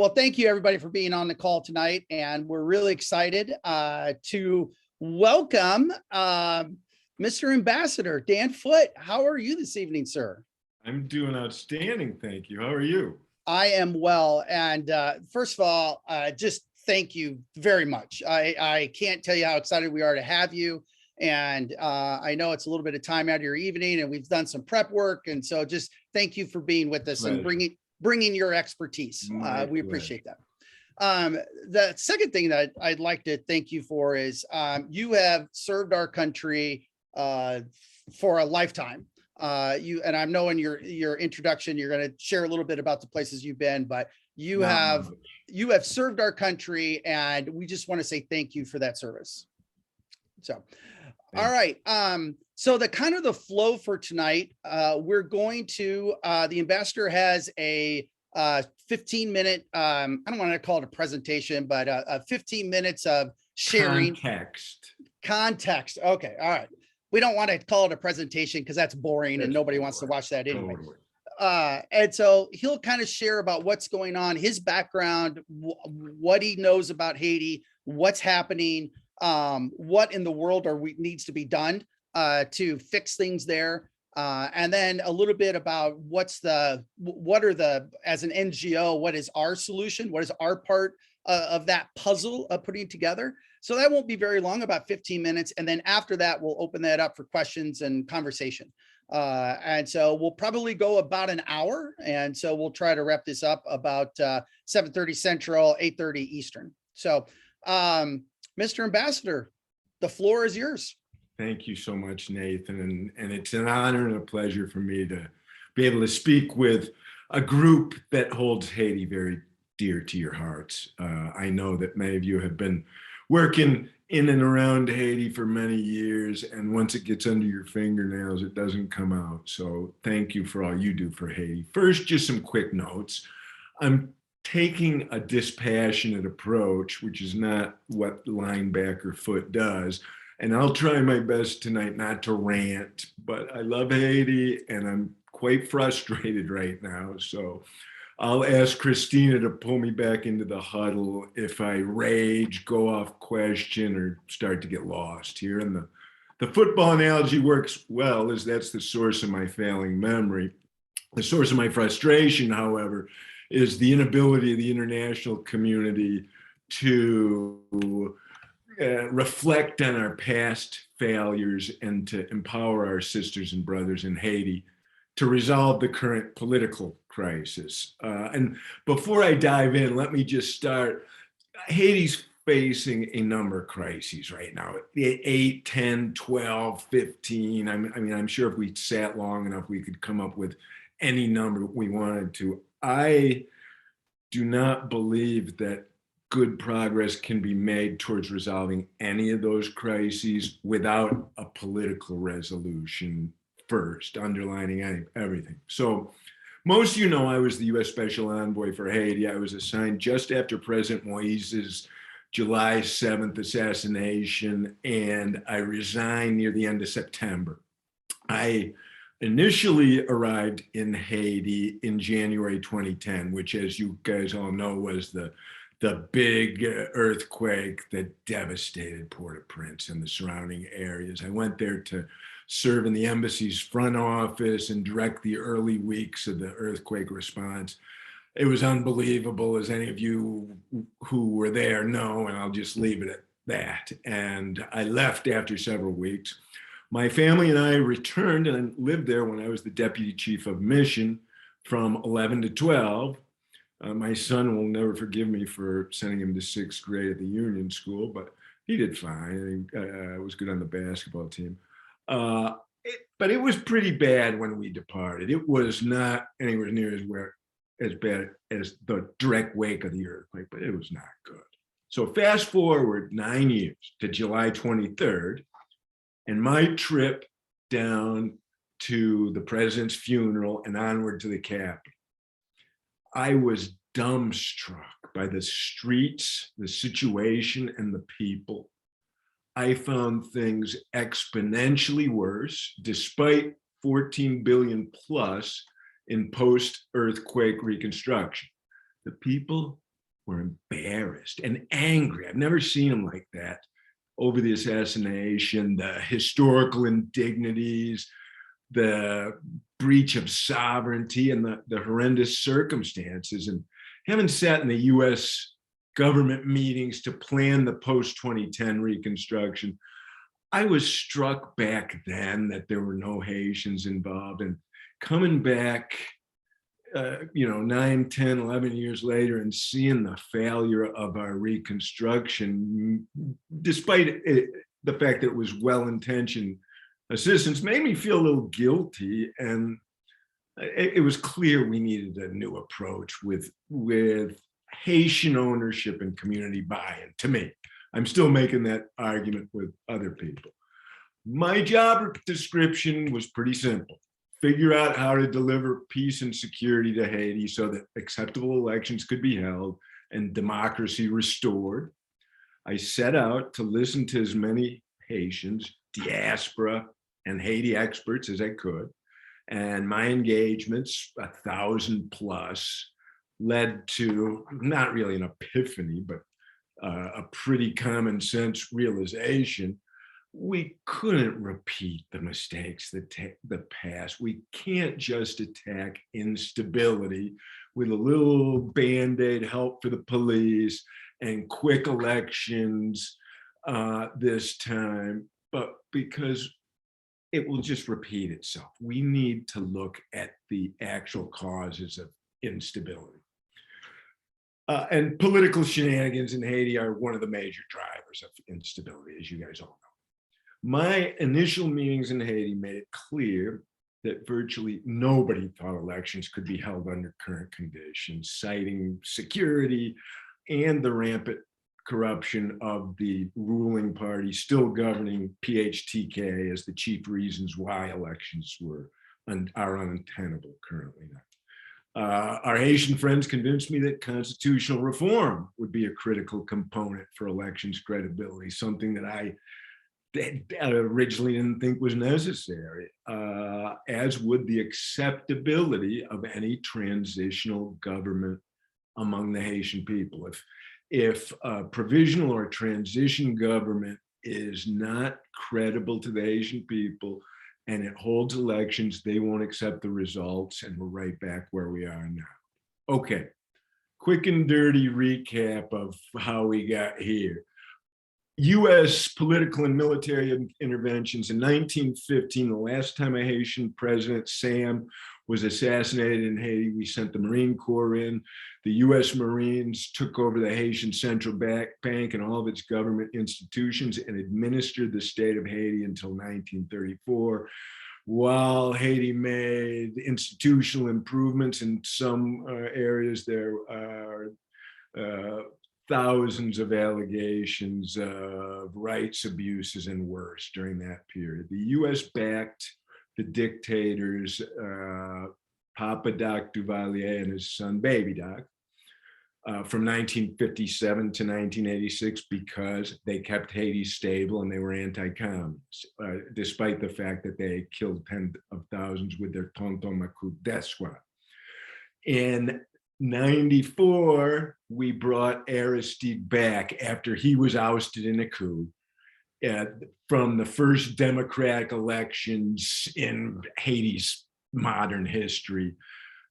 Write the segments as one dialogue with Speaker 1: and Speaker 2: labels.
Speaker 1: Well, thank you everybody for being on the call tonight. And we're really excited to welcome Mr. Ambassador Dan Foote. How are you this evening, sir?
Speaker 2: I'm doing outstanding, thank you. How are you?
Speaker 1: I am well. And first of all, just thank you very much. I can't tell you how excited we are to have you. And I know it's a little bit of time out of your evening and we've done some prep work. And so just thank you for being with us and bringing your expertise. We appreciate that. The second thing that I'd like to thank you for is you have served our country for a lifetime. And I know in your introduction, you're going to share a little bit about the places you've been, but you have served our country and we just want to say thank you for that service. So, all right. So the kind of the flow for tonight, we're going to, the ambassador has a 15-minute, I don't want to call it a presentation, but 15 minutes of sharing. Context. Okay. All right. We don't want to call it a presentation because that's boring and nobody wants to watch that anyway. And so he'll kind of share about what's going on, his background, what he knows about Haiti, what's happening, what in the world needs to be done to fix things there. And then a little bit about as an NGO, what is our solution? What is our part of that puzzle of putting together? So that won't be very long, about 15 minutes. And then after that, we'll open that up for questions and conversation. And so we'll probably go about an hour. And so we'll try to wrap this up about 7:30 Central, 8:30 Eastern. So Mr. Ambassador, the floor is yours.
Speaker 2: Thank you so much, Nathan. And it's an honor and a pleasure for me to be able to speak with a group that holds Haiti very dear to your hearts. I know that many of you have been working in and around Haiti for many years, and once it gets under your fingernails, it doesn't come out. So thank you for all you do for Haiti. First, just some quick notes. I'm taking a dispassionate approach, which is not what linebacker Foote does. And I'll try my best tonight not to rant, but I love Haiti and I'm quite frustrated right now. So I'll ask Christina to pull me back into the huddle if I rage, go off question, or start to get lost here. And the football analogy works well, as that's the source of my failing memory. The source of my frustration, however, is the inability of the international community to reflect on our past failures and to empower our sisters and brothers in Haiti to resolve the current political crisis. And before I dive in, let me just start. Haiti's facing a number of crises right now, 8, 10, 12, 15. I mean, I'm sure if we sat long enough, we could come up with any number we wanted to. I do not believe that good progress can be made towards resolving any of those crises without a political resolution first, underlining everything. So most of you know I was the U.S. Special Envoy for Haiti. I was assigned just after President Moise's July 7th assassination, and I resigned near the end of September. I initially arrived in Haiti in January 2010, which, as you guys all know, was the big earthquake that devastated Port-au-Prince and the surrounding areas. I went there to serve in the embassy's front office and direct the early weeks of the earthquake response. It was unbelievable, as any of you who were there know, and I'll just leave it at that. And I left after several weeks. My family and I returned and lived there when I was the deputy chief of mission from 11 to 12. My son will never forgive me for sending him to 6th grade at the Union School, but he did fine. I was good on the basketball team. But it was pretty bad when we departed. It was not anywhere near as bad as the direct wake of the earthquake, but it was not good. So fast forward 9 years to July 23rd, and my trip down to the president's funeral and onward to the Capitol. I was dumbstruck by the streets, the situation, and the people. I found things exponentially worse, despite 14 billion plus in post-earthquake reconstruction. The people were embarrassed and angry. I've never seen them like that over the assassination, the historical indignities, the breach of sovereignty, and the horrendous circumstances. And having sat in the US government meetings to plan the post-2010 reconstruction, I was struck back then that there were no Haitians involved. And coming back, 9, 10, 11 years later and seeing the failure of our reconstruction, despite the fact that it was well-intentioned assistance, made me feel a little guilty. And it was clear we needed a new approach with Haitian ownership and community buy-in. To me, I'm still making that argument with other people. My job description was pretty simple. Figure out how to deliver peace and security to Haiti so that acceptable elections could be held and democracy restored. I set out to listen to as many Haitians, diaspora, and Haiti experts as I could. And my engagements, 1,000 plus, led to not really an epiphany, but a pretty common sense realization. We couldn't repeat the mistakes that the past. We can't just attack instability with a little Band-Aid help for the police and quick elections this time, but because it will just repeat itself. We need to look at the actual causes of instability. And political shenanigans in Haiti are one of the major drivers of instability, as you guys all know. My initial meetings in Haiti made it clear that virtually nobody thought elections could be held under current conditions, citing security and the rampant corruption of the ruling party still governing PHTK as the chief reasons why elections are untenable currently. Our Haitian friends convinced me that constitutional reform would be a critical component for elections credibility, something that I originally didn't think was necessary, as would the acceptability of any transitional government among the Haitian people. If a provisional or transition government is not credible to the Haitian people and it holds elections, they won't accept the results, and we're right back where we are now. Okay, quick and dirty recap of how we got here. US political and military interventions. In 1915, the last time a Haitian president, Sam, was assassinated in Haiti, we sent the Marine Corps in. The US Marines took over the Haitian Central Bank and all of its government institutions and administered the state of Haiti until 1934. While Haiti made institutional improvements in some areas, there are thousands of allegations of rights abuses and worse during that period. The US backed the dictators, Papa Doc Duvalier and his son Baby Doc, from 1957 to 1986 because they kept Haiti stable and they were anti-communist, despite the fact that they killed tens of thousands with their Tonton Macoute death squad. In 94, we brought Aristide back after he was ousted in a coup from the first democratic elections in Haiti's modern history.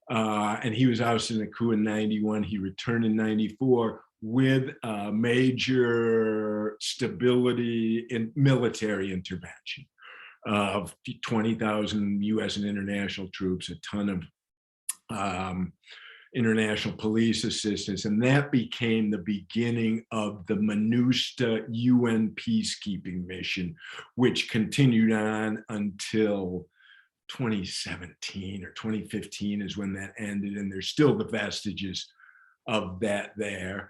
Speaker 2: And he was ousted in a coup in 91. He returned in 94 with major stability in military intervention of 20,000 US and international troops, a ton of international police assistance, and that became the beginning of the MINUSTA UN peacekeeping mission, which continued on until 2017 or 2015 is when that ended, and there's still the vestiges of that there.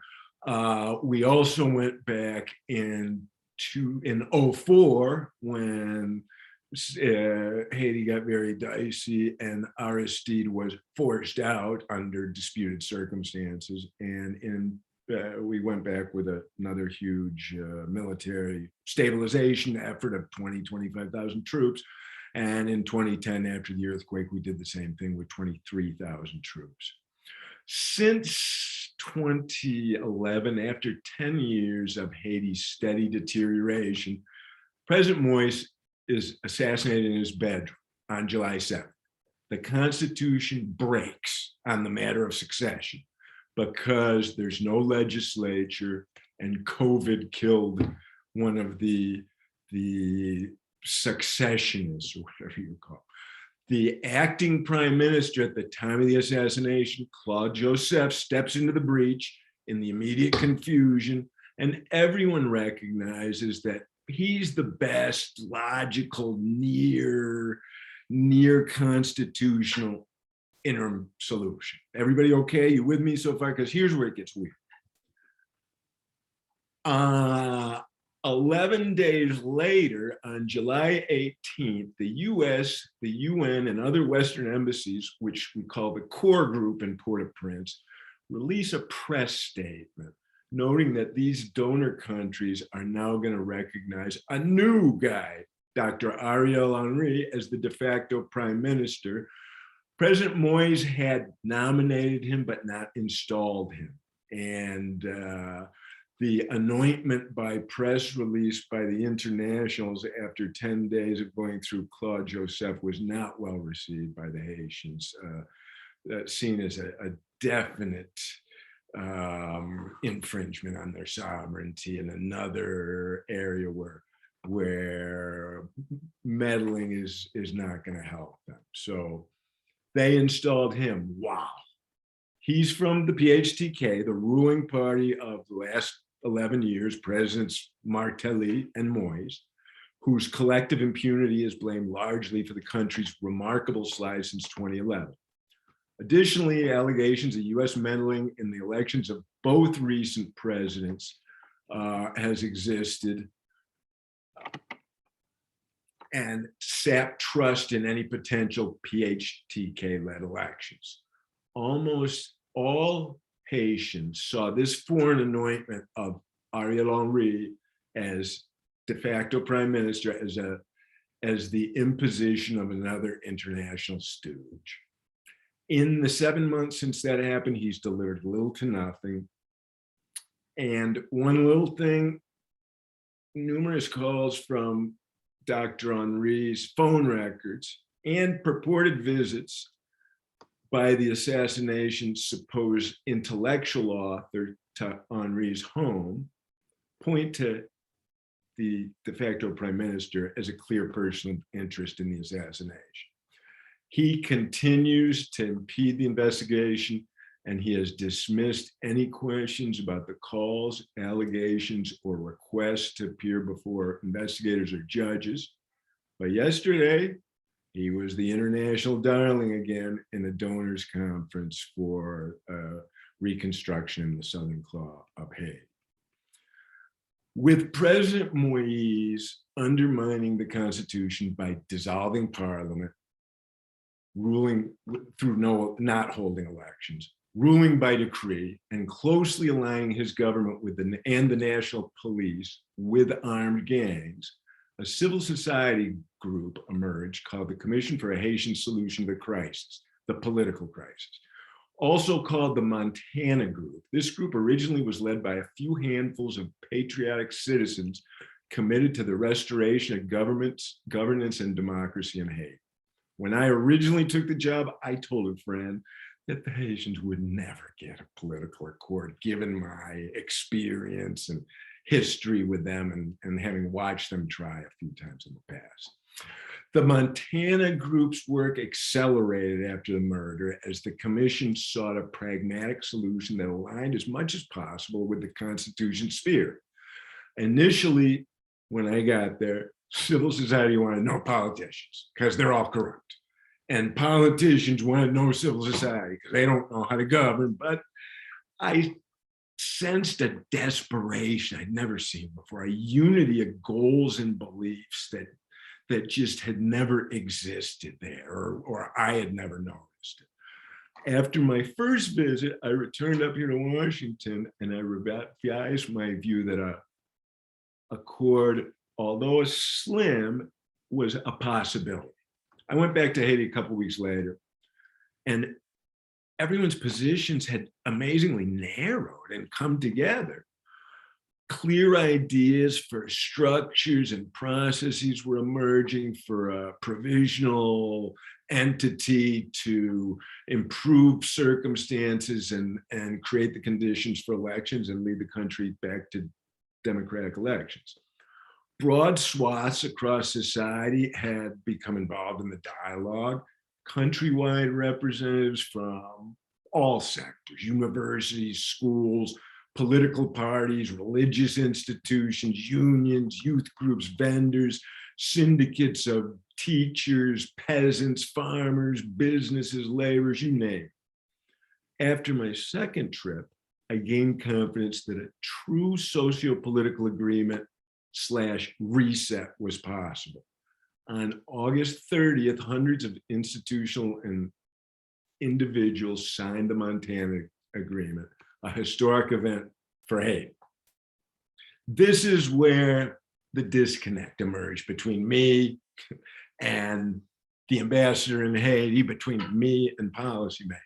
Speaker 2: We also went back in 2004 when Haiti got very dicey and Aristide was forced out under disputed circumstances. And we went back with another huge military stabilization effort of 25,000 troops. And in 2010, after the earthquake, we did the same thing with 23,000 troops. Since 2011, after 10 years of Haiti's steady deterioration, President Moise is assassinated in his bedroom on July 7th. The Constitution breaks on the matter of succession because there's no legislature and COVID killed one of the successionists, or whatever you call it. The acting prime minister at the time of the assassination, Claude Joseph, steps into the breach in the immediate confusion, and everyone recognizes that he's the best logical, near constitutional interim solution. Everybody okay? You with me so far? Because here's where it gets weird. 11 days later, on July 18th, the US, the UN, and other Western embassies, which we call the core group in Port-au-Prince, release a press statement noting that these donor countries are now going to recognize a new guy, Dr. Ariel Henry, as the de facto prime minister. President Moise had nominated him, but not installed him. And the anointment by press release by the internationals after 10 days of going through Claude Joseph was not well received by the Haitians, seen as a definite infringement on their sovereignty in another area where meddling is not going to help them. So they installed him. Wow. He's from the PHTK, the ruling party of the last 11 years, Presidents Martelly and Moise, whose collective impunity is blamed largely for the country's remarkable slide since 2011. Additionally, allegations of US meddling in the elections of both recent presidents has existed and sapped trust in any potential PHTK-led elections. Almost all Haitians saw this foreign anointment of Ariel Henry as de facto prime minister as the imposition of another international stooge. In the 7 months since that happened, he's delivered little to nothing. And one little thing, numerous calls from Dr. Henry's phone records and purported visits by the assassination's supposed intellectual author to Henry's home point to the de facto prime minister as a clear personal interest in the assassination. He continues to impede the investigation, and he has dismissed any questions about the calls, allegations, or requests to appear before investigators or judges. But yesterday, he was the international darling again in a donors conference for reconstruction in the Southern Claw of Haiti. With President Moise undermining the Constitution by dissolving Parliament, ruling through not holding elections, ruling by decree, and closely aligning his government with the national police with armed gangs, a civil society group emerged called the Commission for a Haitian Solution to the Crisis, the political crisis, also called the Montana Group. This group originally was led by a few handfuls of patriotic citizens committed to the restoration of governance and democracy in Haiti. When I originally took the job, I told a friend that the Haitians would never get a political accord, given my experience and history with them and having watched them try a few times in the past. The Montana Group's work accelerated after the murder as the commission sought a pragmatic solution that aligned as much as possible with the Constitution's sphere. Initially, when I got there, civil society wanted no politicians because they're all corrupt. And politicians wanted no civil society because they don't know how to govern. But I sensed a desperation I'd never seen before, a unity of goals and beliefs that just had never existed there, or I had never noticed it. After my first visit, I returned up here to Washington and I revised my view that a accord, although slim, was a possibility. I went back to Haiti a couple of weeks later, and everyone's positions had amazingly narrowed and come together. Clear ideas for structures and processes were emerging for a provisional entity to improve circumstances and create the conditions for elections and lead the country back to democratic elections. Broad swaths across society had become involved in the dialogue. Countrywide representatives from all sectors, universities, schools, political parties, religious institutions, unions, youth groups, vendors, syndicates of teachers, peasants, farmers, businesses, laborers, you name it. After my second trip, I gained confidence that a true socio-political agreement / reset was possible. On August 30th, hundreds of institutional and individuals signed the Montana Agreement, a historic event for Haiti. This is where the disconnect emerged between me and the ambassador in Haiti, between me and policymakers.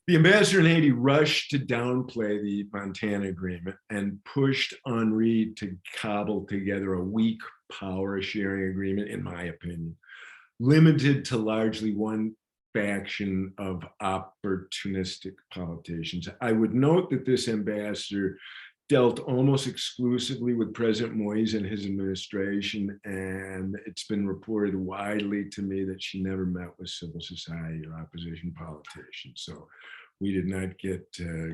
Speaker 2: The ambassador in Haiti rushed to downplay the Montana Agreement and pushed Henri to cobble together a weak power sharing agreement, in my opinion, limited to largely one faction of opportunistic politicians. I would note that this ambassador dealt almost exclusively with President Moise and his administration, and it's been reported widely to me that she never met with civil society or opposition politicians. So we did not get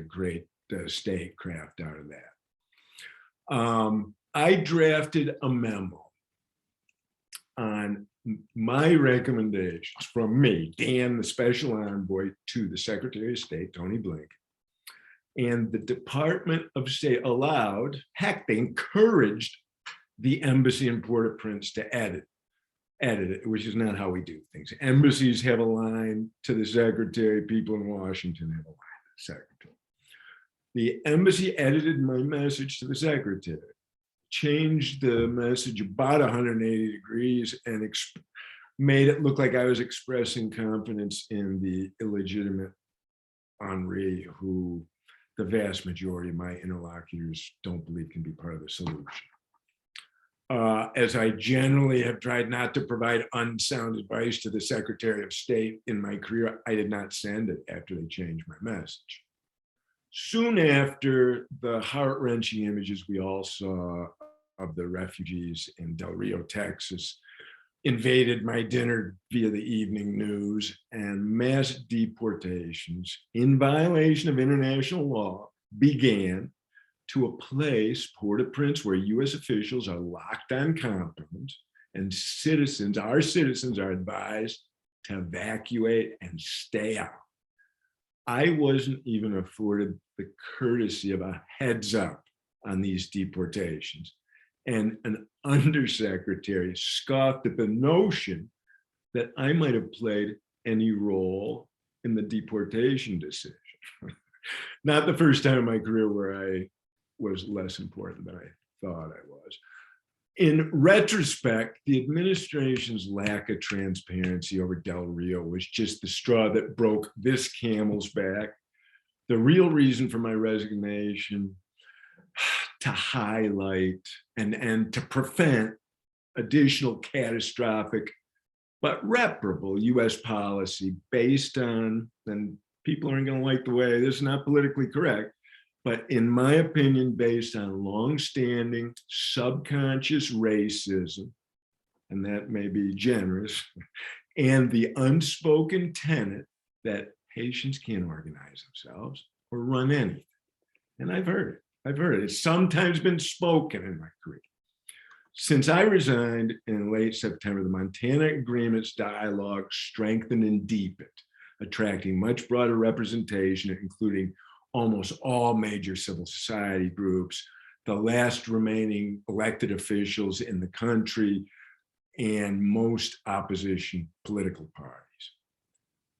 Speaker 2: great statecraft out of that. I drafted a memo on my recommendations from me, Dan, the special envoy, to the Secretary of State, Tony Blinken. And the Department of State allowed, heck, they encouraged the embassy in Port-au-Prince to edit it, which is not how we do things. Embassies have a line to the secretary, people in Washington have a line to the secretary. The embassy edited my message to the secretary, changed the message about 180 degrees and made it look like I was expressing confidence in the illegitimate Henri, who the vast majority of my interlocutors don't believe can be part of the solution. As I generally have tried not to provide unsound advice to the Secretary of State in my career, I did not send it after they changed my message. Soon after, the heart-wrenching images we all saw of the refugees in Del Rio, Texas, invaded my dinner via the evening news, and mass deportations in violation of international law began to a place, Port-au-Prince, where US officials are locked on compounds and citizens, our citizens, are advised to evacuate and stay out. I wasn't even afforded the courtesy of a heads up on these deportations. And an undersecretary scoffed at the notion that I might have played any role in the deportation decision. Not the first time in my career where I was less important than I thought I was. In retrospect, the administration's lack of transparency over Del Rio was just the straw that broke this camel's back. The real reason for my resignation, to highlight and to prevent additional catastrophic but reparable US policy based on, and people aren't going to like the way this is not politically correct, but in my opinion, based on longstanding subconscious racism, and that may be generous, and the unspoken tenet that Haitians can't organize themselves or run anything. And I've heard it. It's sometimes been spoken in my career. Since I resigned in late September, the Montana Agreement's dialogue strengthened and deepened, attracting much broader representation, including almost all major civil society groups, the last remaining elected officials in the country, and most opposition political parties.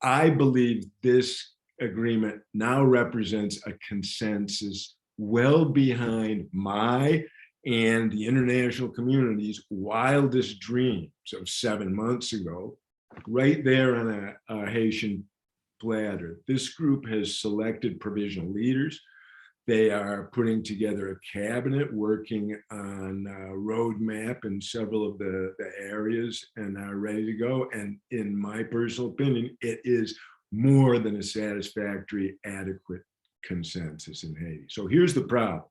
Speaker 2: I believe this agreement now represents a consensus well behind my and the international community's wildest dreams of 7 months ago, right there on a Haitian platter. This group has selected provisional leaders. They are putting together a cabinet, working on a roadmap in several of the areas, and are ready to go. And in my personal opinion, it is more than a satisfactory, adequate consensus in Haiti. So here's the problem.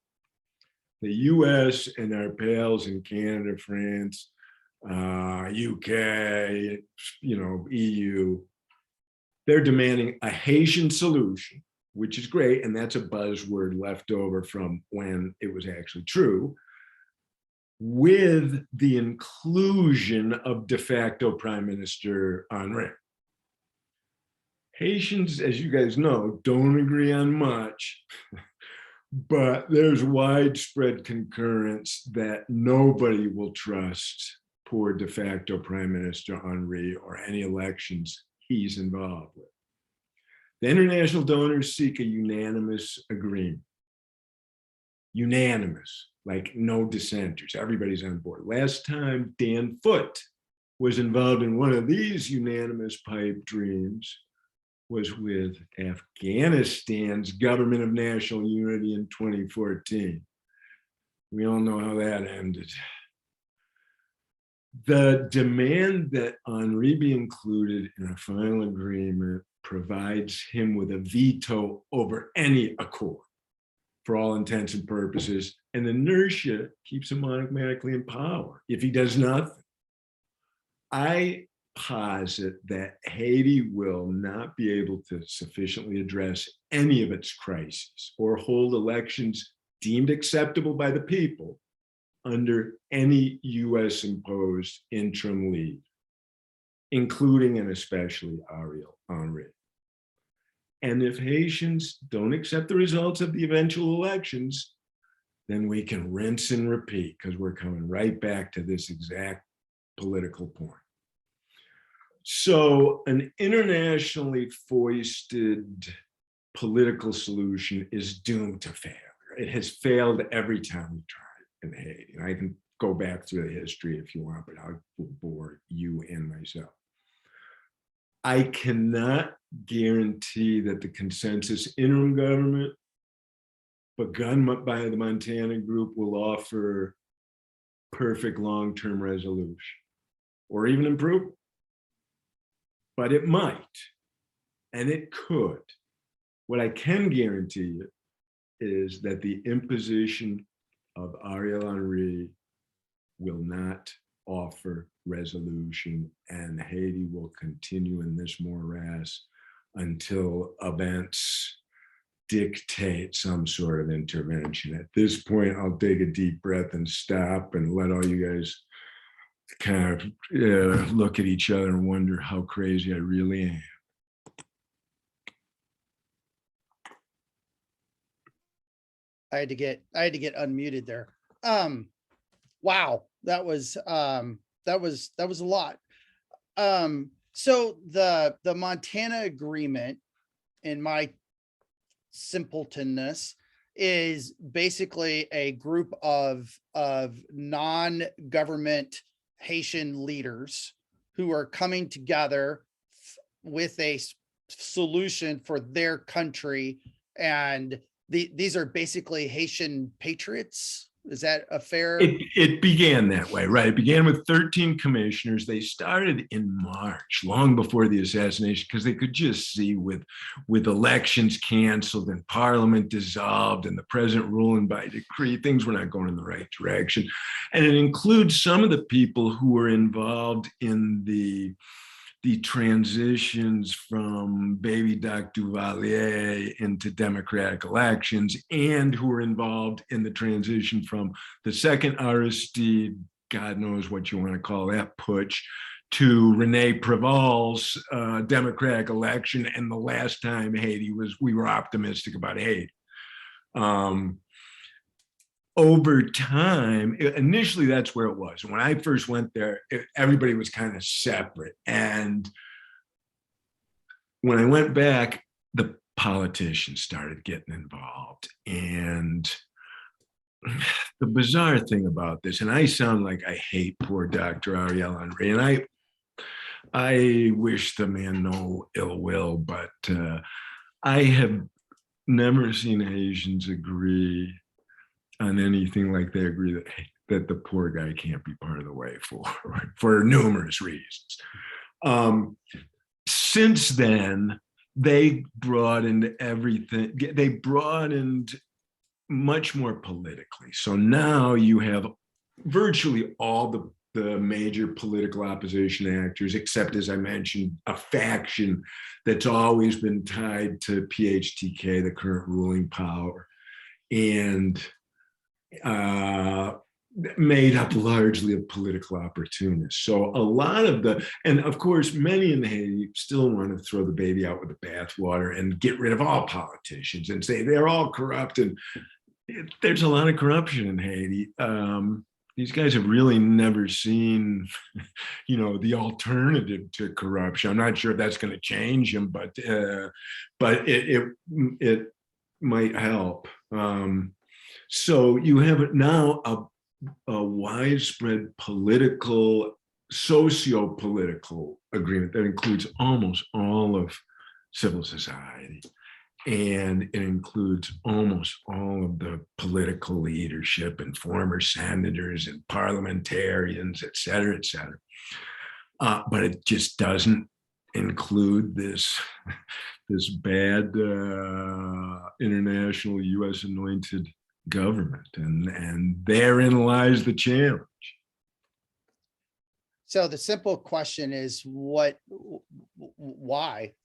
Speaker 2: The US and our pals in Canada, France, UK, EU, they're demanding a Haitian solution, which is great. And that's a buzzword left over from when it was actually true, with the inclusion of de facto Prime Minister Henry. Haitians, as you guys know, don't agree on much, but there's widespread concurrence that nobody will trust poor de facto Prime Minister Henry or any elections he's involved with. The international donors seek a unanimous agreement. Unanimous, like no dissenters, everybody's on board. Last time Dan Foote was involved in one of these unanimous pipe dreams was with Afghanistan's Government of National Unity in 2014. We all know how that ended. The demand that Henri be included in a final agreement provides him with a veto over any accord for all intents and purposes, and inertia keeps him automatically in power if he does nothing. I posit that Haiti will not be able to sufficiently address any of its crises or hold elections deemed acceptable by the people under any US imposed interim lead, including and especially Ariel Henry. And if Haitians don't accept the results of the eventual elections, then we can rinse and repeat, because we're coming right back to this exact political point. So an internationally foisted political solution is doomed to failure. It has failed every time we try it in Haiti. And I can go back through the history if you want, but I will bore you and myself. I cannot guarantee that the consensus interim government begun by the Montana group will offer perfect long-term resolution or even improvement. But it might, and it could. What I can guarantee you is that the imposition of Ariel Henry will not offer resolution, and Haiti will continue in this morass until events dictate some sort of intervention. At this point, I'll take a deep breath and stop and let all you guys kind of look at each other and wonder how crazy I really am.
Speaker 1: I had to get unmuted there. Wow, that was a lot. So the Montana agreement, in my simpletonness, is basically a group of non-government Haitian leaders who are coming together with a solution for their country, and these are basically Haitian patriots. Is that a fair?
Speaker 2: It began that way, right? It began with 13 commissioners. They started in March, long before the assassination, because they could just see with elections canceled and parliament dissolved and the president ruling by decree, things were not going in the right direction. And it includes some of the people who were involved in the transitions from baby Doc Duvalier into democratic elections, and who were involved in the transition from the second Aristide, God knows what you want to call that, putsch, to Rene Préval's democratic election, and the last time Haiti we were optimistic about Haiti. Over time, initially that's where it was. When I first went there, everybody was kind of separate. And when I went back, the politicians started getting involved. And the bizarre thing about this, and I sound like I hate poor Dr. Ariel Henry, and I wish the man no ill will, but I have never seen Haitians agree on anything like they agree that the poor guy can't be part of the way forward for numerous reasons. Since then, they broadened everything. They broadened much more politically. So now you have virtually all the major political opposition actors, except, as I mentioned, a faction that's always been tied to PHTK, the current ruling power, and made up largely of political opportunists. So a lot of and of course, many in Haiti still want to throw the baby out with the bathwater and get rid of all politicians and say they're all corrupt. And there's a lot of corruption in Haiti. These guys have really never seen, the alternative to corruption. I'm not sure if that's going to change them, but it might help. So you have now a widespread political, socio-political agreement that includes almost all of civil society. And it includes almost all of the political leadership and former senators and parliamentarians, et cetera, et cetera. But it just doesn't include this bad international U.S. anointed government, and therein lies the challenge.
Speaker 1: So the simple question is, why?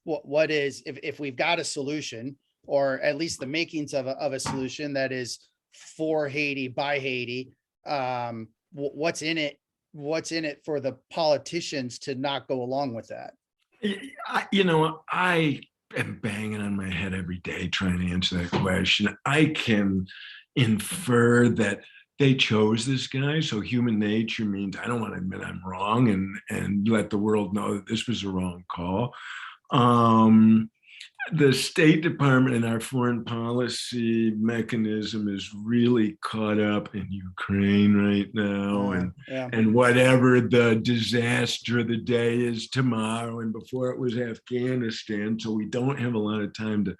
Speaker 1: What is, if we've got a solution, or at least the makings of a solution that is for Haiti, by Haiti, what's in it? What's in it for the politicians to not go along with that?
Speaker 2: I am banging on my head every day trying to answer that question. I can infer that they chose this guy. So human nature means I don't want to admit I'm wrong and let the world know that this was a wrong call. The State Department and our foreign policy mechanism is really caught up in Ukraine right now, and whatever the disaster of the day is tomorrow, and before it was Afghanistan. So we don't have a lot of time to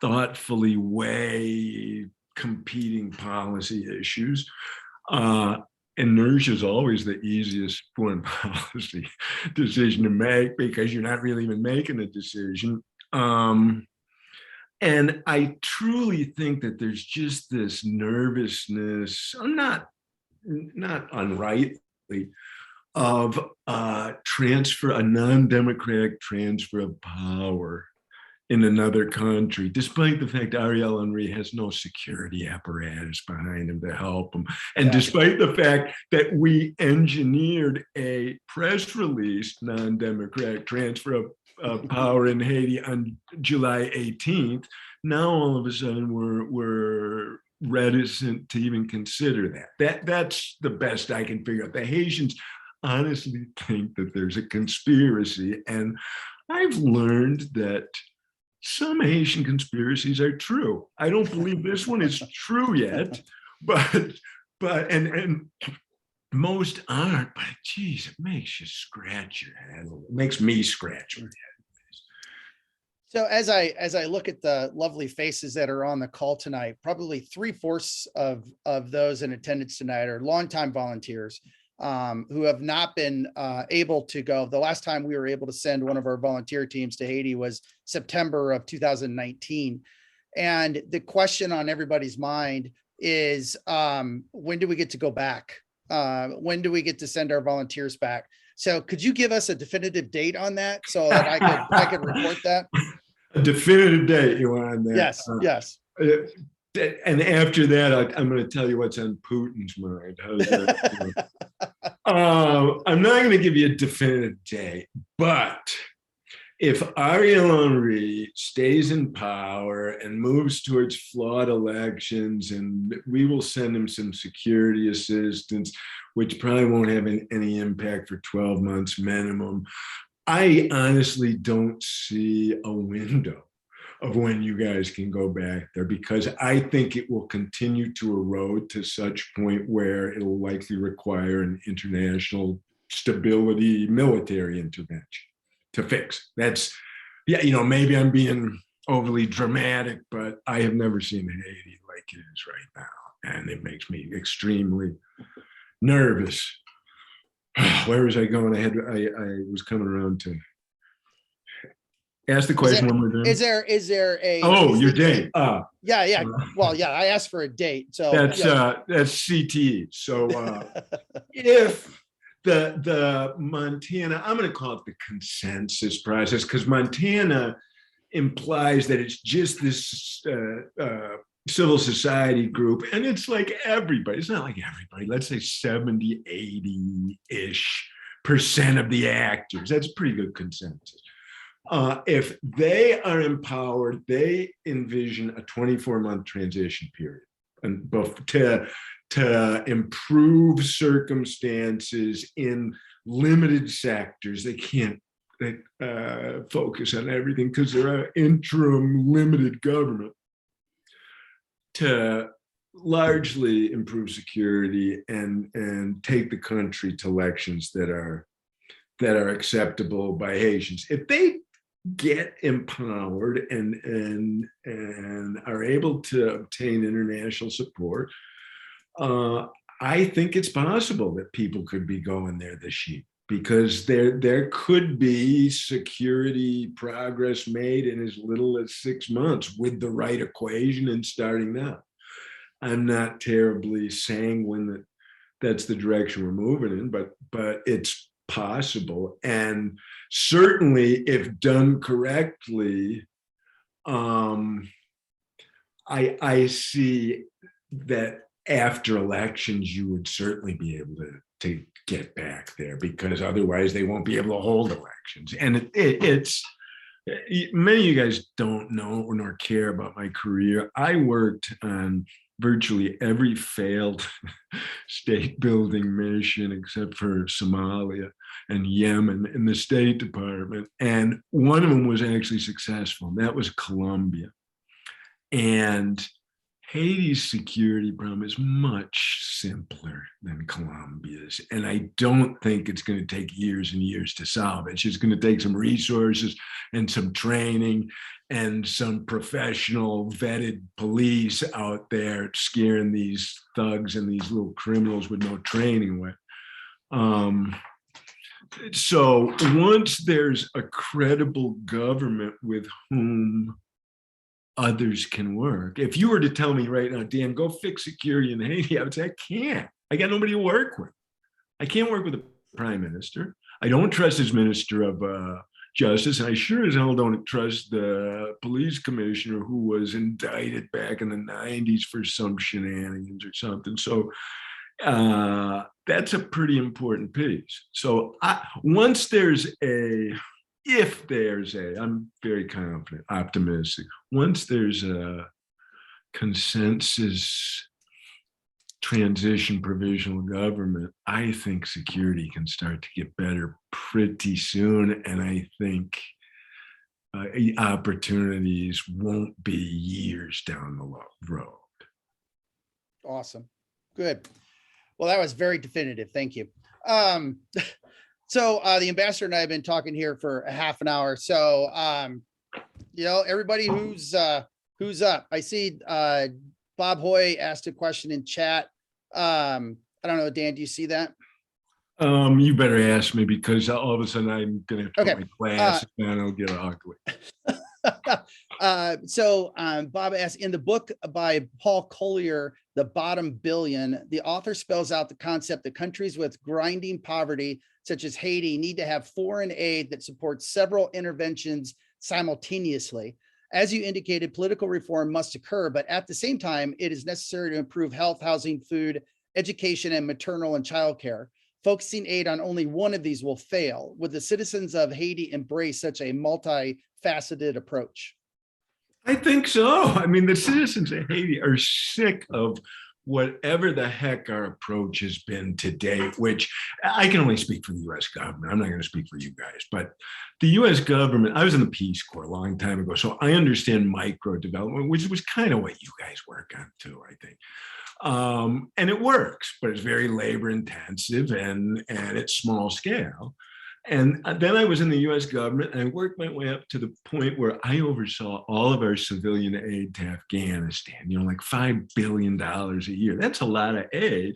Speaker 2: thoughtfully weigh competing policy issues. Inertia is always the easiest foreign policy decision to make because you're not really even making a decision. And I truly think that there's just this nervousness, not unrightly, of a non-democratic transfer of power in another country, despite the fact Ariel Henry has no security apparatus behind him to help him. And despite the fact that we engineered a press release, non-democratic transfer of power in Haiti on July 18th, now all of a sudden we're reticent to even consider that. That's the best I can figure out. The Haitians honestly think that there's a conspiracy. And I've learned that some Haitian conspiracies are true. I don't believe this one is true yet, but most aren't. But geez, it makes you scratch your head. It makes me scratch my head.
Speaker 1: So as I look at the lovely faces that are on the call tonight, probably 3/4 of those in attendance tonight are longtime volunteers who have not been able to go. The last time we were able to send one of our volunteer teams to Haiti was September of 2019. And the question on everybody's mind is, when do we get to go back? When do we get to send our volunteers back? So could you give us a definitive date on that so that I could report that?
Speaker 2: A definitive date you want on that?
Speaker 1: Yes, yes.
Speaker 2: And after that, I'm going to tell you what's on Putin's mind. How's that? I'm not going to give you a definitive date, but if Ariel Henry stays in power and moves towards flawed elections, and we will send him some security assistance, which probably won't have any impact for 12 months minimum, I honestly don't see a window of when you guys can go back there, because I think it will continue to erode to such point where it'll likely require an international stability military intervention to fix. That's, yeah, maybe I'm being overly dramatic, but I have never seen Haiti like it is right now. And it makes me extremely nervous. Where was I going? I was coming around to ask the question one more time.
Speaker 1: Is there a?
Speaker 2: Oh, your date.
Speaker 1: Yeah. Well, yeah, I asked for a date. So
Speaker 2: that's CTE. So if the Montana, I'm going to call it the consensus process, because Montana implies that it's just this civil society group, and it's like everybody. It's not like everybody. Let's say 70, 80-ish% of the actors. That's pretty good consensus. If they are empowered, they envision a 24-month transition period and to improve circumstances in limited sectors. They can't focus on everything because they're an interim limited government, to largely improve security and take the country to elections that are acceptable by Haitians. If they get empowered and are able to obtain international support, I think it's possible that people could be going there this year, because there could be security progress made in as little as 6 months with the right equation and starting now. I'm not terribly sanguine that that's the direction we're moving in, but it's possible. And certainly if done correctly, I see that after elections, you would certainly be able to get back there, because otherwise they won't be able to hold elections. And it's many of you guys don't know nor care about my career. I worked on virtually every failed state building mission except for Somalia and Yemen in the State Department. And one of them was actually successful, and that was Colombia. And Haiti's security problem is much simpler than Colombia's. And I don't think it's going to take years and years to solve it. It's just going to take some resources and some training and some professional vetted police out there scaring these thugs and these little criminals with no training with. So once there's a credible government with whom others can work. If you were to tell me right now, Dan, go fix security in Haiti, I would say, I can't. I got nobody to work with. I can't work with the prime minister. I don't trust his minister of justice. And I sure as hell don't trust the police commissioner who was indicted back in the 90s for some shenanigans or something. So that's a pretty important piece. So I'm very confident, optimistic. Once there's a consensus transition provisional government, I think security can start to get better pretty soon. And I think opportunities won't be years down the road.
Speaker 1: Awesome. Good. Well, that was very definitive. Thank you. So the ambassador and I have been talking here for a half an hour. So, everybody who's up, I see Bob Hoy asked a question in chat. I don't know, Dan, do you see that?
Speaker 2: You better ask me, because all of a sudden I'm going to have to put my glasses down. I'll get ugly.
Speaker 1: So Bob asked, in the book by Paul Collier, The Bottom Billion, the author spells out the concept that countries with grinding poverty, such as Haiti, need to have foreign aid that supports several interventions simultaneously. As you indicated, political reform must occur, but at the same time, it is necessary to improve health, housing, food, education, and maternal and childcare. Focusing aid on only one of these will fail. Would the citizens of Haiti embrace such a multifaceted approach?
Speaker 2: I think so. I mean, the citizens of Haiti are sick of whatever the heck our approach has been to date, which I can only speak for the US government. I'm not going to speak for you guys, but the US government, I was in the Peace Corps a long time ago, so I understand micro development, which was kind of what you guys work on too, I think. And it works, but it's very labor intensive and it's small scale. And then I was in the US government and I worked my way up to the point where I oversaw all of our civilian aid to Afghanistan, like $5 billion a year. That's a lot of aid.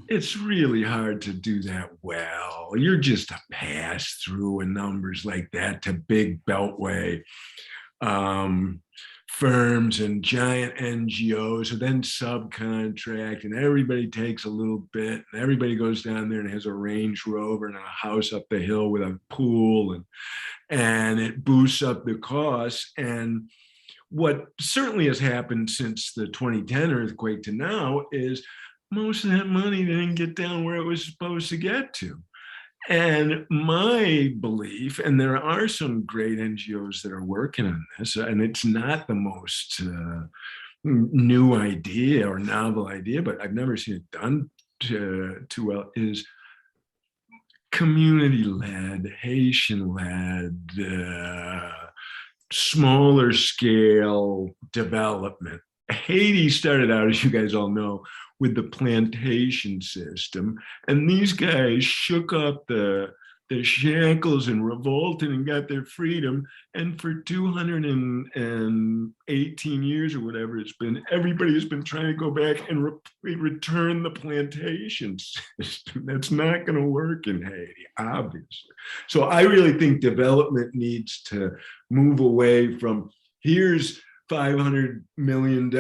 Speaker 2: It's really hard to do that well. You're just a pass through in numbers like that to big beltway firms and giant NGOs who then subcontract, and everybody takes a little bit, and everybody goes down there and has a Range Rover and a house up the hill with a pool, and it boosts up the costs. And what certainly has happened since the 2010 earthquake to now is most of that money didn't get down where it was supposed to get to. And my belief, and there are some great NGOs that are working on this, and it's not the most new idea or novel idea, but I've never seen it done too well, is community-led, Haitian-led, smaller scale development. Haiti started out, as you guys all know, with the plantation system. And these guys shook up the shackles and revolted and got their freedom. And for 218 years or whatever it's been, everybody has been trying to go back and return the plantation system. That's not going to work in Haiti, obviously. So I really think development needs to move away from here's $500 million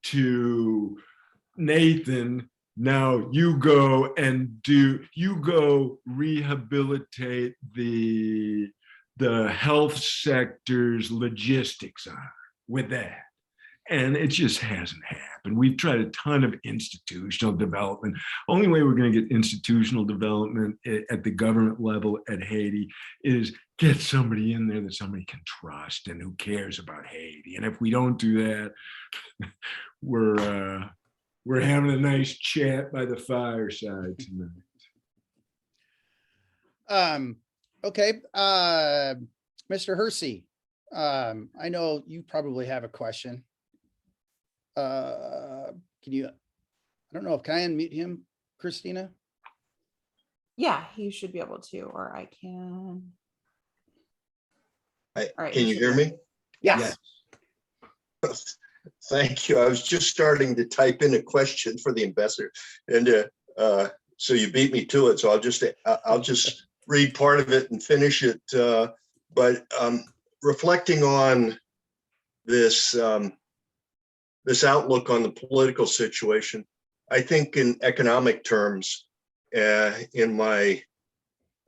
Speaker 2: to Nathan, now you go rehabilitate the health sector's logistics on with that. And it just hasn't happened. We've tried a ton of institutional development. Only way we're going to get institutional development at the government level at Haiti is get somebody in there that somebody can trust and who cares about Haiti. And if we don't do that, we're having a nice chat by the fireside tonight.
Speaker 1: Okay. Mr. Hersey, I know you probably have a question. Can you, I don't know, can I unmute him, Christina?
Speaker 3: Yeah, you should be able to, or I can.
Speaker 4: All
Speaker 3: right,
Speaker 4: can you hear me?
Speaker 1: Yes.
Speaker 4: Thank you. I was just starting to type in a question for the ambassador, and so you beat me to it. So I'll just read part of it and finish it. But reflecting on this this outlook on the political situation, I think in economic terms, in my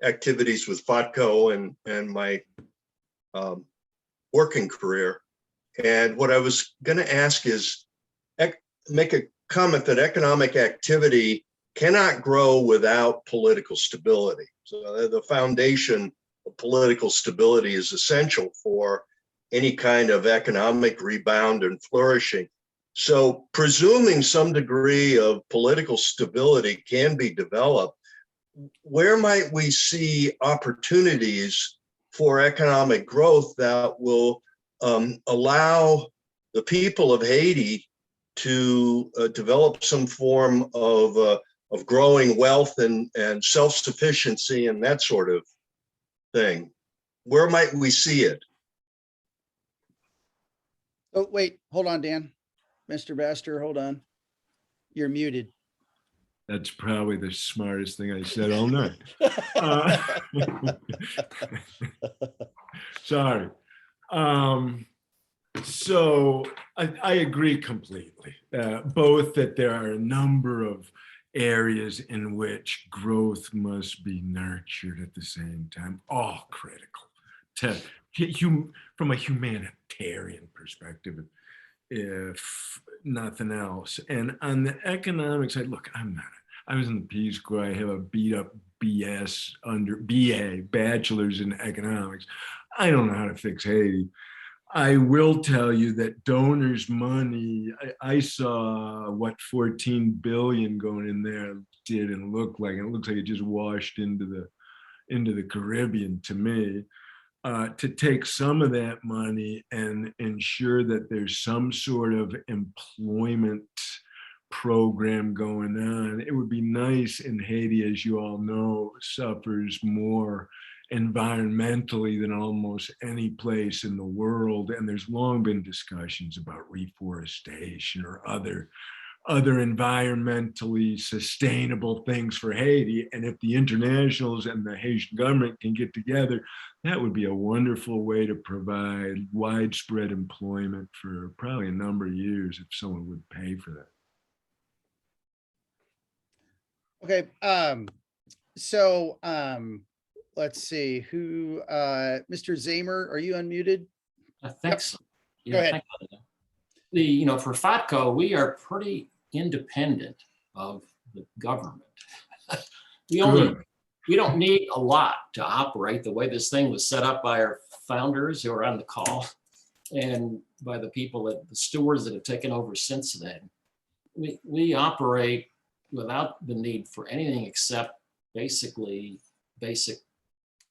Speaker 4: activities with FOTCOH and my working career. And what I was going to ask is make a comment that economic activity cannot grow without political stability. So the foundation of political stability is essential for any kind of economic rebound and flourishing. So presuming some degree of political stability can be developed, where might we see opportunities for economic growth that will allow the people of Haiti to develop some form of growing wealth and self-sufficiency and that sort of thing? Where might we see it?
Speaker 1: Oh, wait, hold on, Dan. Mr. Baster, hold on. You're muted.
Speaker 2: That's probably the smartest thing I said all night. Sorry. So I agree completely, both that there are a number of areas in which growth must be nurtured at the same time, all critical to from a humanitarian perspective, if nothing else. And on the economic side, look, I was in the Peace Corps. I have a beat up BA, bachelor's in economics. I don't know how to fix Haiti. I will tell you that donors' money, I saw what 14 billion going in there did and looked like. It looks like it just washed into the Caribbean to me. To take some of that money and ensure that there's some sort of employment program going on. It would be nice. In Haiti, as you all know, suffers more environmentally than almost any place in the world. And there's long been discussions about reforestation or other environmentally sustainable things for Haiti. And if the internationals and the Haitian government can get together, that would be a wonderful way to provide widespread employment for probably a number of years if someone would pay for that.
Speaker 1: Okay, so let's see who, Mr. Zamer, are you unmuted?
Speaker 5: I think so.
Speaker 1: Go ahead.
Speaker 5: thank you. For FOTCOH, we are pretty independent of the government. we don't need a lot to operate the way this thing was set up by our founders who are on the call and by the people the stewards that have taken over since then. We operate without the need for anything except basic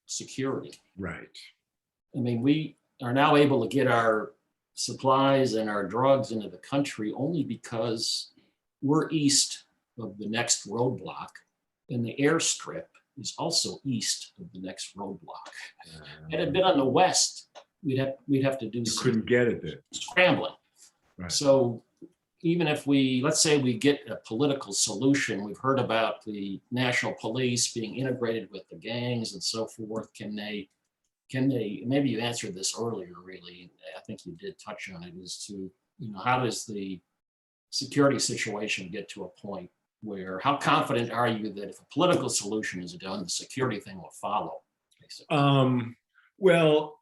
Speaker 5: security.
Speaker 2: Right.
Speaker 5: I mean, we are now able to get our supplies and our drugs into the country only because we're east of the next roadblock, and the airstrip is also east of the next roadblock. Had it been on the west, we'd have to do
Speaker 2: You
Speaker 5: some
Speaker 2: couldn't get it there.
Speaker 5: scrambling.
Speaker 2: Right.
Speaker 5: So even if let's say we get a political solution, we've heard about the national police being integrated with the gangs and so forth. Can they, maybe you answered this earlier, really, I think you did touch on it, is to, how does the security situation get to a point where, how confident are you that if a political solution is done, the security thing will follow, basically?
Speaker 2: Well,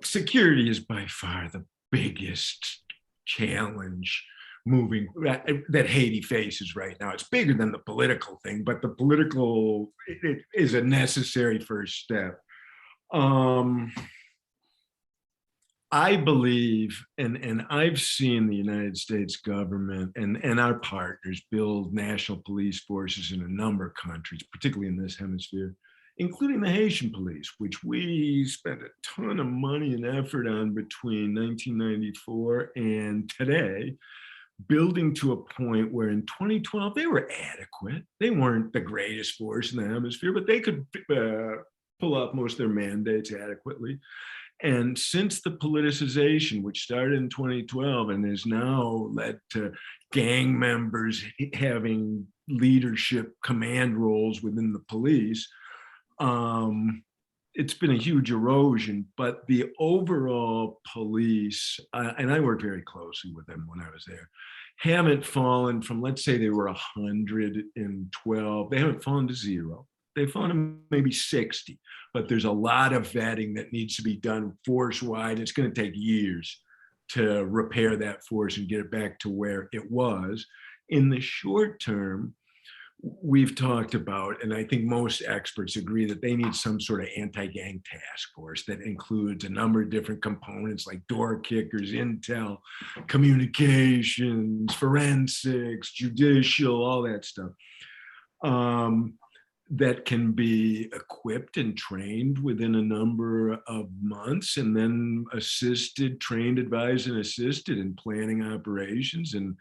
Speaker 2: security is by far the biggest challenge that Haiti faces right now. It's bigger than the political thing, but the political it is a necessary first step. I believe, and I've seen the United States government and our partners build national police forces in a number of countries, particularly in this hemisphere, including the Haitian police, which we spent a ton of money and effort on between 1994 and today, building to a point where in 2012, they were adequate. They weren't the greatest force in the hemisphere, but they could pull off most of their mandates adequately. And since the politicization, which started in 2012 and has now led to gang members having leadership command roles within the police, it's been a huge erosion. But the overall police, and I worked very closely with them when I was there, haven't fallen from, let's say they were 112, they haven't fallen to 0. They've fallen to maybe 60, but there's a lot of vetting that needs to be done force-wide. It's going to take years to repair that force and get it back to where it was. In the short term, we've talked about, and I think most experts agree, that they need some sort of anti-gang task force that includes a number of different components like door kickers, intel, communications, forensics, judicial, all that stuff, that can be equipped and trained within a number of months, and then trained, advised, and assisted in planning operations and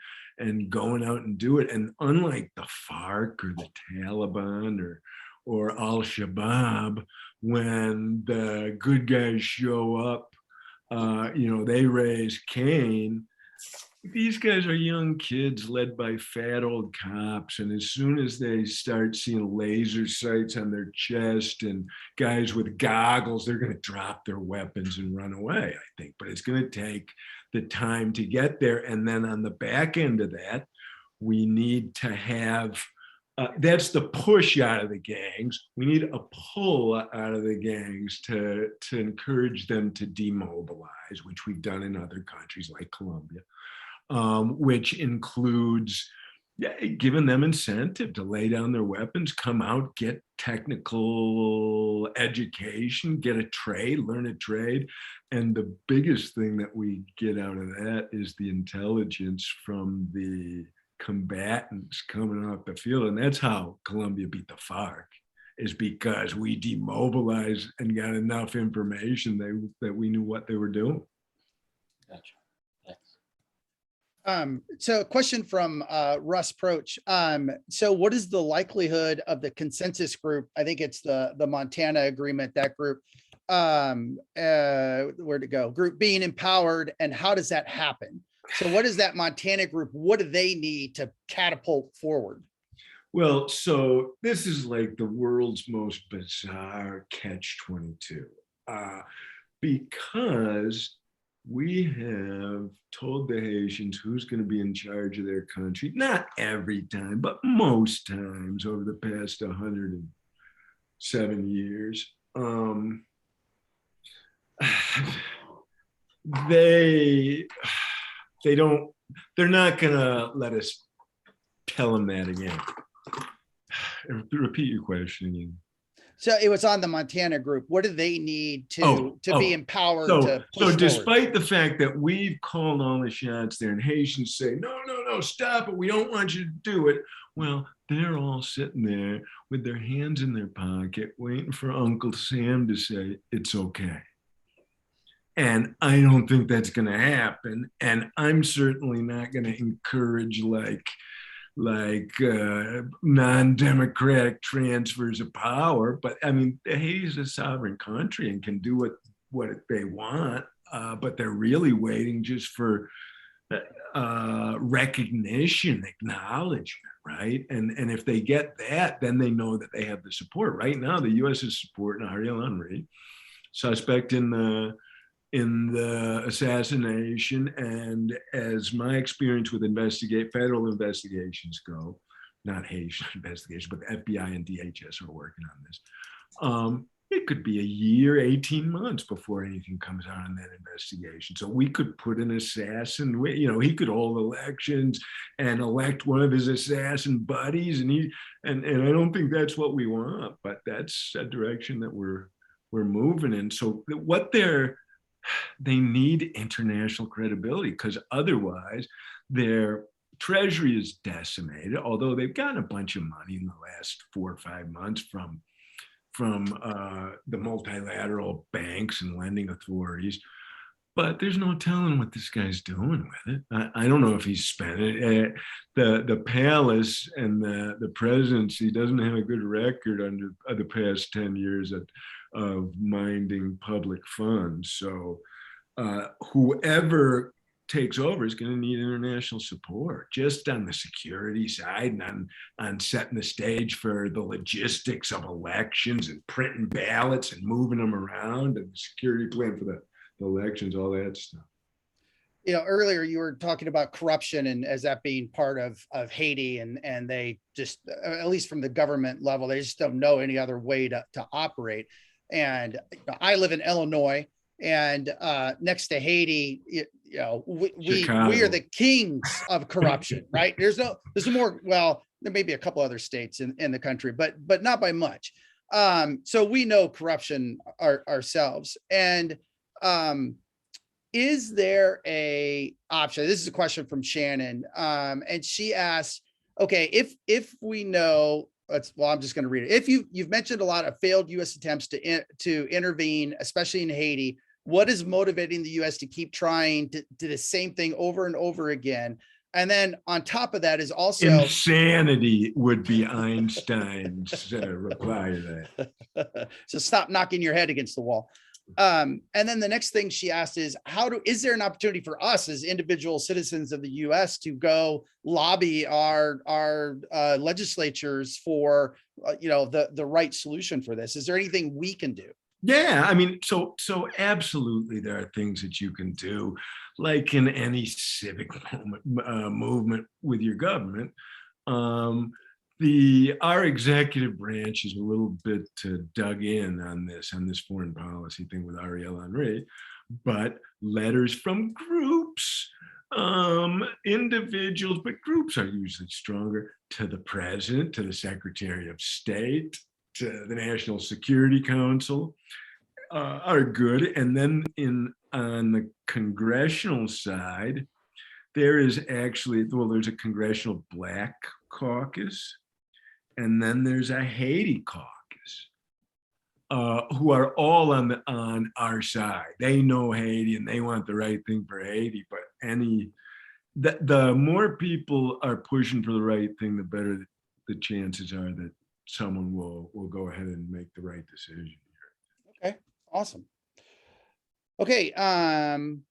Speaker 2: going out and do it. And unlike the FARC or the Taliban or Al-Shabaab, when the good guys show up, they raise Cain. These guys are young kids led by fat old cops. And as soon as they start seeing laser sights on their chest and guys with goggles, they're going to drop their weapons and run away, I think. But it's going to take the time to get there. And then on the back end of that, we need to have, that's the push out of the gangs. We need a pull out of the gangs to encourage them to demobilize, which we've done in other countries like Colombia. Which includes Yeah, giving them incentive to lay down their weapons, come out, get technical education, get a trade, learn a trade. And the biggest thing that we get out of that is the intelligence from the combatants coming off the field. And that's how Colombia beat the FARC, is because we demobilized and got enough information that we knew what they were doing.
Speaker 5: Gotcha. Thanks.
Speaker 1: So a question from Russ Proch. So what is the likelihood of the consensus group? I think it's the Montana agreement, that group, where'd it go? Group being empowered, and how does that happen? So what is that Montana group? What do they need to catapult forward?
Speaker 2: Well, so this is like the world's most bizarre catch-22, because we have told the Haitians who's going to be in charge of their country, not every time, but most times over the past 107 years. They're not going to let us tell them that again. Repeat your question again.
Speaker 1: So it was on the Montana group. What do they need to be empowered to push
Speaker 2: so despite
Speaker 1: forward?
Speaker 2: the fact that we've called all the shots there and Haitians say, no, stop it, we don't want you to do it. Well, they're all sitting there with their hands in their pocket, waiting for Uncle Sam to say, it's okay. And I don't think that's going to happen. And I'm certainly not going to encourage like non-democratic transfers of power. But I mean, Haiti is a sovereign country and can do what they want, but they're really waiting just for recognition, acknowledgement, right? And if they get that, then they know that they have the support. Right now, the U.S. is supporting Ariel Henry, suspect in the assassination. And as my experience with federal investigations go, not Haitian investigations, but the FBI and DHS are working on this. It could be a year, 18 months before anything comes out in that investigation. So we could put an assassin, he could hold elections and elect one of his assassin buddies. And I don't think that's what we want, but that's a direction that we're moving in. So they need international credibility, because otherwise their treasury is decimated, although they've gotten a bunch of money in the last 4 or 5 months from the multilateral banks and lending authorities. But there's no telling what this guy's doing with it. I don't know if he's spent it. The palace and the presidency doesn't have a good record under the past 10 years of minding public funds. So whoever takes over is going to need international support, just on the security side and on setting the stage for the logistics of elections and printing ballots and moving them around, and the security plan for the elections, all that stuff.
Speaker 1: Earlier you were talking about corruption and as that being part of Haiti, and they just, at least from the government level, they just don't know any other way to operate. And I live in Illinois, and next to Haiti, we are the kings of corruption, right? There's more, well, there may be a couple other states in the country, but not by much. So we know corruption ourselves. And is there a option? This is a question from Shannon. And she asks, okay, if we know, I'm just going to read it. If you've mentioned a lot of failed U.S. attempts to intervene, especially in Haiti, what is motivating the U.S. to keep trying to do the same thing over and over again? And then on top of that is also
Speaker 2: insanity would be Einstein's reply to
Speaker 1: that. So stop knocking your head against the wall. And then the next thing she asked is, is there an opportunity for us as individual citizens of the U.S. to go lobby our legislatures for the right solution for this? Is there anything we can do?
Speaker 2: Yeah, I mean, so absolutely, there are things that you can do, like in any civic movement with your government. Our executive branch is a little bit dug in on this foreign policy thing with Ariel Henry, but letters from groups Individuals, but groups are usually stronger, to the president, to the Secretary of State, to the National Security Council, are good. And then on the congressional side, there is actually, well, there's a Congressional Black Caucus, and then there's a Haiti caucus, who are all on our side. They know Haiti and they want the right thing for Haiti, but the more people are pushing for the right thing, the better the chances are that someone will go ahead and make the right decision.
Speaker 1: Okay, awesome. Okay,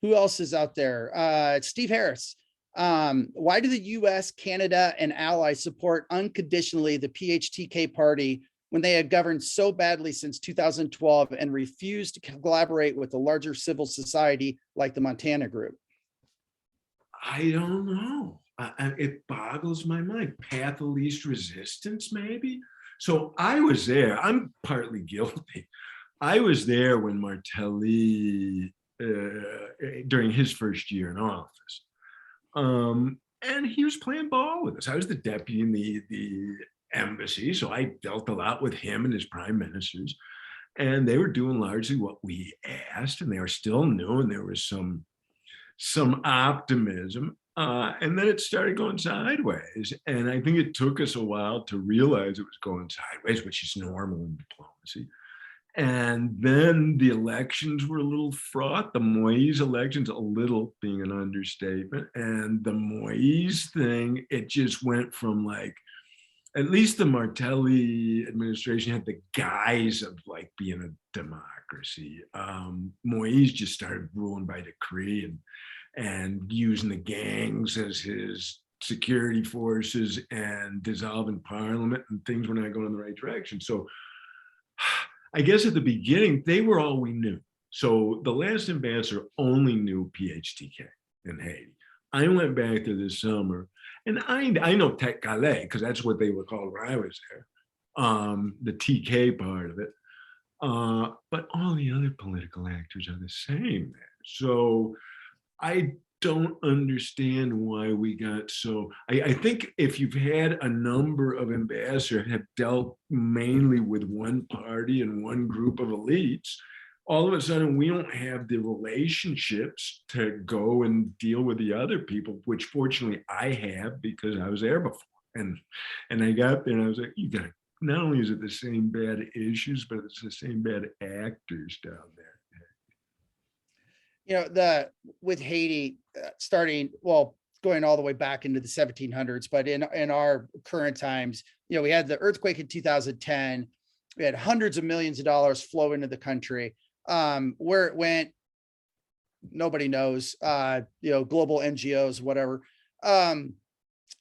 Speaker 1: who else is out there? Steve Harris. Why do the US, Canada, and allies support unconditionally the PHTK party when they have governed so badly since 2012 and refuse to collaborate with the larger civil society like the Montana Group?
Speaker 2: I don't know. It boggles my mind. Path of least resistance, maybe. So I was there. I'm partly guilty. I was there when Martelly, during his first year in office, and he was playing ball with us. I was the deputy in the embassy, so I dealt a lot with him and his prime ministers, and they were doing largely what we asked, and they were still new, and there was some optimism, and then it started going sideways. And I think it took us a while to realize it was going sideways, which is normal in diplomacy. And then the elections were a little fraught. The Moise elections, a little being an understatement. And the Moise thing, it just went from like, at least the Martelly administration had the guise of like being a democracy. Moise just started ruling by decree and using the gangs as his security forces and dissolving parliament, and things were not going in the right direction. So I guess at the beginning, they were all we knew. So the last ambassador only knew PHTK in Haiti. I went back there this summer, and I know Tech Calais, because that's what they were called when I was there, the TK part of it. But all the other political actors are the same there. So I don't understand why we got so, I think if you've had a number of ambassadors have dealt mainly with one party and one group of elites, all of a sudden we don't have the relationships to go and deal with the other people, which fortunately I have because I was there before. And I got there and I was like, you got, not only is it the same bad issues, but it's the same bad actors down there.
Speaker 1: You know, with Haiti starting, well, going all the way back into the 1700s, but in our current times, you know, we had the earthquake in 2010. We had hundreds of millions of dollars flow into the country. Where it went, nobody knows. You know, global NGOs, whatever. And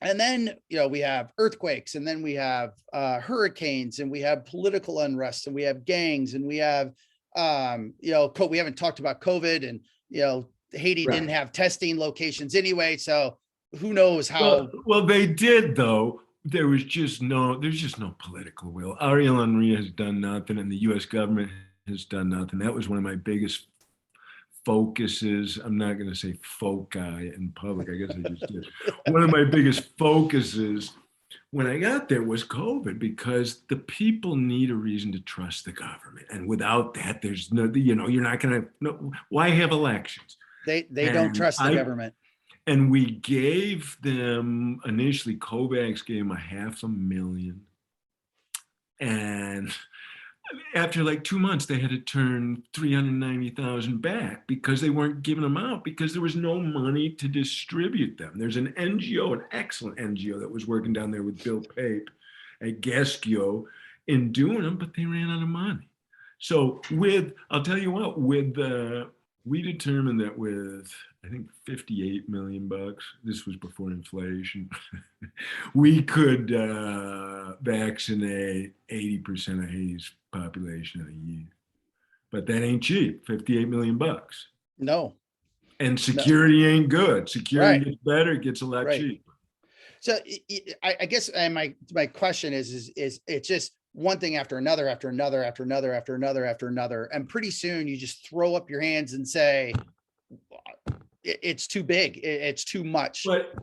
Speaker 1: then, you know, we have earthquakes, and then we have hurricanes, and we have political unrest, and we have gangs, and we have, you know, we haven't talked about COVID, and, you know, Haiti didn't have testing locations anyway. So who knows how.
Speaker 2: Well, they did, though. There's just no political will. Ariel Henry has done nothing, and the US government has done nothing. That was one of my biggest focuses. I'm not going to say foci in public. I guess I just did. One of my biggest focuses when I got there was COVID, because the people need a reason to trust the government. And without that, there's no, you know, you're not going to, no, why have elections?
Speaker 1: They don't trust the government.
Speaker 2: And we gave them, initially, COVAX gave them $500,000. And after like 2 months, they had to turn 390,000 back because they weren't giving them out because there was no money to distribute them. There's an NGO, an excellent NGO that was working down there with Bill Pape at Geskio in doing them, but they ran out of money. So I'll tell you what, we determined that with, I think, $58 million, this was before inflation, we could vaccinate 80% of Haiti's population in a year. But that ain't cheap, $58 million.
Speaker 1: No.
Speaker 2: And security ain't good. Security gets better, it gets a lot cheaper.
Speaker 1: So I guess my question is it's just one thing after another, after another, after another, after another, after another. And pretty soon you just throw up your hands and say, it's too big. It's too much.
Speaker 2: But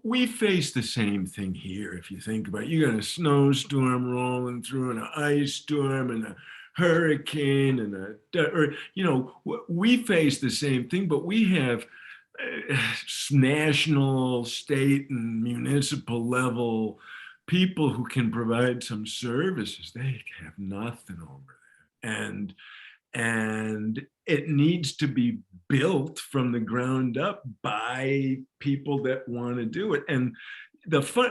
Speaker 2: we face the same thing here. If you think about it, you got a snowstorm rolling through and an ice storm and a hurricane and we face the same thing, but we have national, state, and municipal level people who can provide some services. They have nothing over there. And it needs to be built from the ground up by people that want to do it. And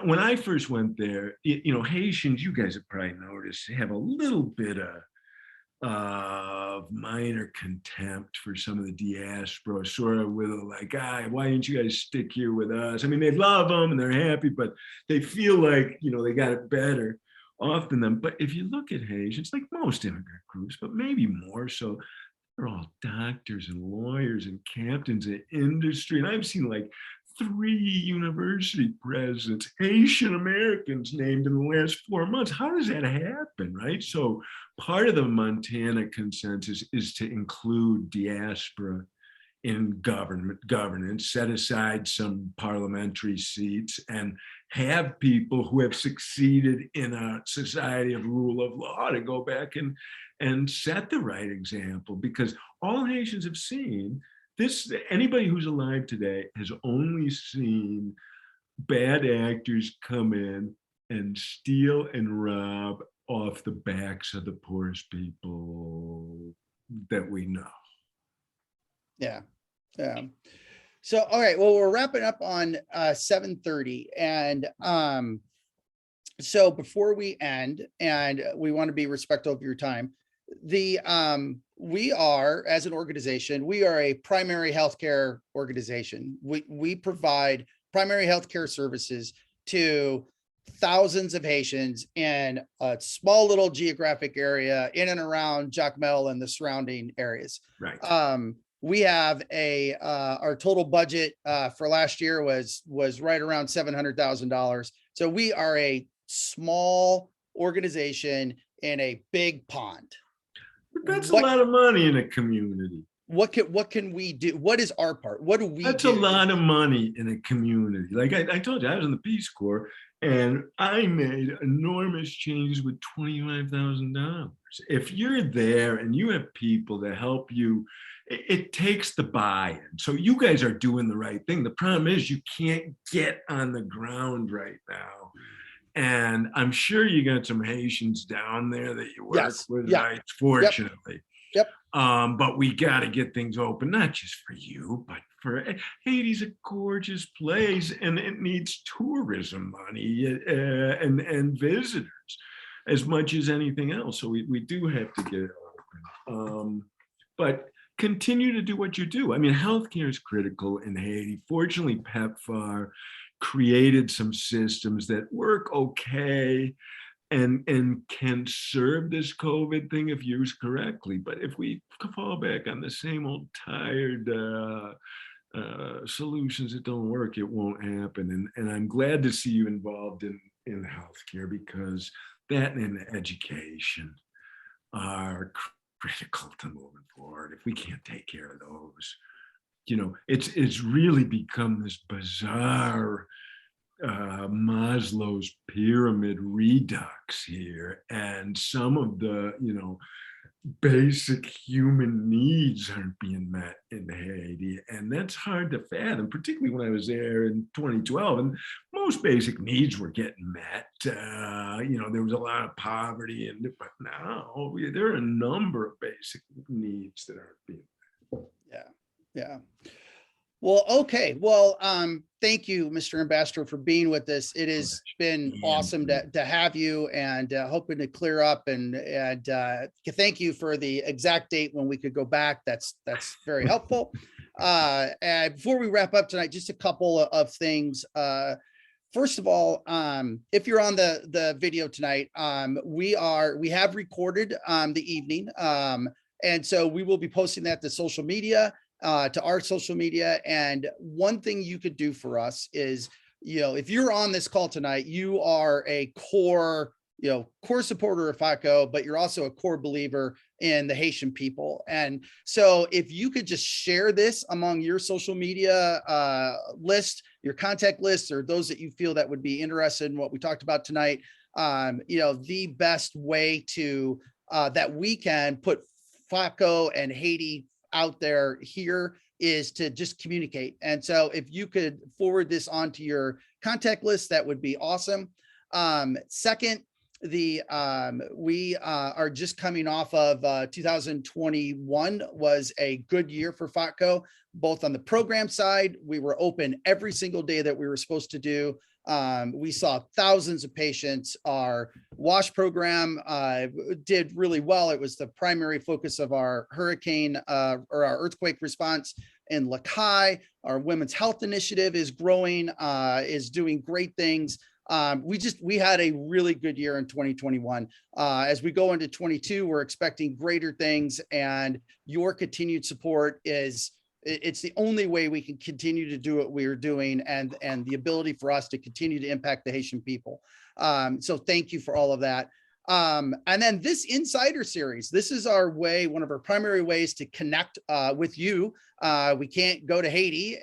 Speaker 2: when I first went there, Haitians, you guys have probably noticed, have a little bit of minor contempt for some of the diaspora, sort of with like, why didn't you guys stick here with us? I mean, they love them and they're happy, but they feel like, they got it better off than them. But if you look at Haitians, like most immigrant groups, but maybe more so, they're all doctors and lawyers and captains in industry. And I've seen like 3 university presidents, Haitian Americans named in the last 4 months. How does that happen, right? So part of the Montana consensus is to include diaspora in governance, set aside some parliamentary seats, and have people who have succeeded in a society of rule of law to go back and set the right example. Because all Haitians have seen, anybody who's alive today has only seen bad actors come in and steal and rob off the backs of the poorest people that we know.
Speaker 1: Yeah. So, all right, well, we're wrapping up on 7:30. And so before we end, and we want to be respectful of your time, we are, as an organization, we are a primary healthcare organization. We provide primary healthcare services to thousands of Haitians in a small little geographic area in and around Jacmel and the surrounding areas.
Speaker 2: Right.
Speaker 1: We have our total budget for last year was right around $700,000. So we are a small organization in a big pond.
Speaker 2: But that's a lot of money in a community.
Speaker 1: What can we do? What is our part? What do we do?
Speaker 2: That's a lot of money in a community. Like I told you, I was in the Peace Corps and I made enormous changes with $25,000. If you're there and you have people that help you, it takes the buy-in. So you guys are doing the right thing. The problem is you can't get on the ground right now. And I'm sure you got some Haitians down there that you work with, right? Fortunately.
Speaker 1: Yep.
Speaker 2: But we got to get things open, not just for you, but for Haiti's a gorgeous place and it needs tourism money and visitors as much as anything else. So we do have to get it open. But continue to do what you do. I mean, healthcare is critical in Haiti. Fortunately, PEPFAR created some systems that work okay and can serve this COVID thing if used correctly. But if we fall back on the same old tired solutions that don't work, it won't happen. And I'm glad to see you involved in healthcare, because that and education are critical to moving forward. If we can't take care of those, it's really become this bizarre Maslow's pyramid redux here, and some of the basic human needs aren't being met in Haiti, and that's hard to fathom, particularly when I was there in 2012 and most basic needs were getting met. There was a lot of poverty, but now there are a number of basic needs that aren't being met.
Speaker 1: Yeah. Well, okay. Well, thank you, Mr. Ambassador, for being with us. It has been awesome to have you, and hoping to clear up and thank you for the exact date when we could go back. That's very helpful. And before we wrap up tonight, just a couple of things. First of all, if you're on the video tonight, we have recorded the evening, and so we will be posting that to social media. To our social media. And one thing you could do for us is, if you're on this call tonight, you are a core core supporter of FOTCOH, but you're also a core believer in the Haitian people. And so if you could just share this among your social media list, your contact list, or those that you feel that would be interested in what we talked about tonight, the best way to that we can put FOTCOH and Haiti out there here is to just communicate. And so if you could forward this onto your contact list, that would be awesome. Second, we are just coming off of 2021 was a good year for FOTCOH, both on the program side. We were open every single day that we were supposed to do. We saw thousands of patients. Our WASH program did really well. It was the primary focus of our hurricane or our earthquake response in Lakai. Our women's health initiative is growing, is doing great things. We had a really good year in 2021. As we go into 22, we're expecting greater things, and your continued support it's the only way we can continue to do what we're doing, and the ability for us to continue to impact the Haitian people. So thank you for all of that. And then this Insider series, this is our way, one of our primary ways to connect with you. We can't go to Haiti,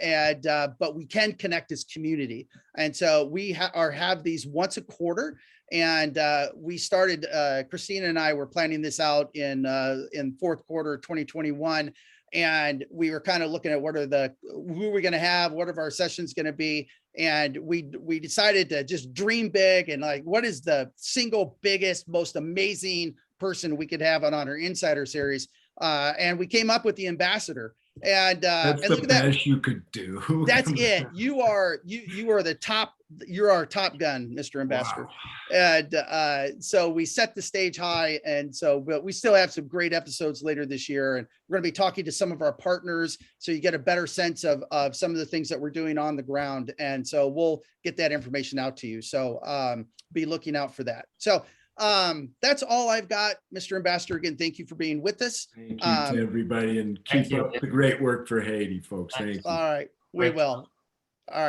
Speaker 1: but we can connect as community. And so we have these once a quarter. And we started, Christina and I were planning this out in fourth quarter 2021. And we were kind of looking at who are we going to have, what are our sessions going to be? And we decided to just dream big and like, what is the single biggest, most amazing person we could have on our Insider series? And we came up with the ambassador. And
Speaker 2: that's
Speaker 1: and
Speaker 2: the best you could do.
Speaker 1: That's it. You are the top. You're our top gun, Mr. Ambassador.
Speaker 2: Wow.
Speaker 1: And so we set the stage high, but we still have some great episodes later this year, and we're going to be talking to some of our partners, so you get a better sense of some of the things that we're doing on the ground. And so we'll get that information out to you. So be looking out for that. So that's all I've got, Mr. Ambassador. Again, thank you for being with us.
Speaker 2: Thank you to everybody, and keep up the great work for Haiti, folks. Thank you.
Speaker 1: All right, we will.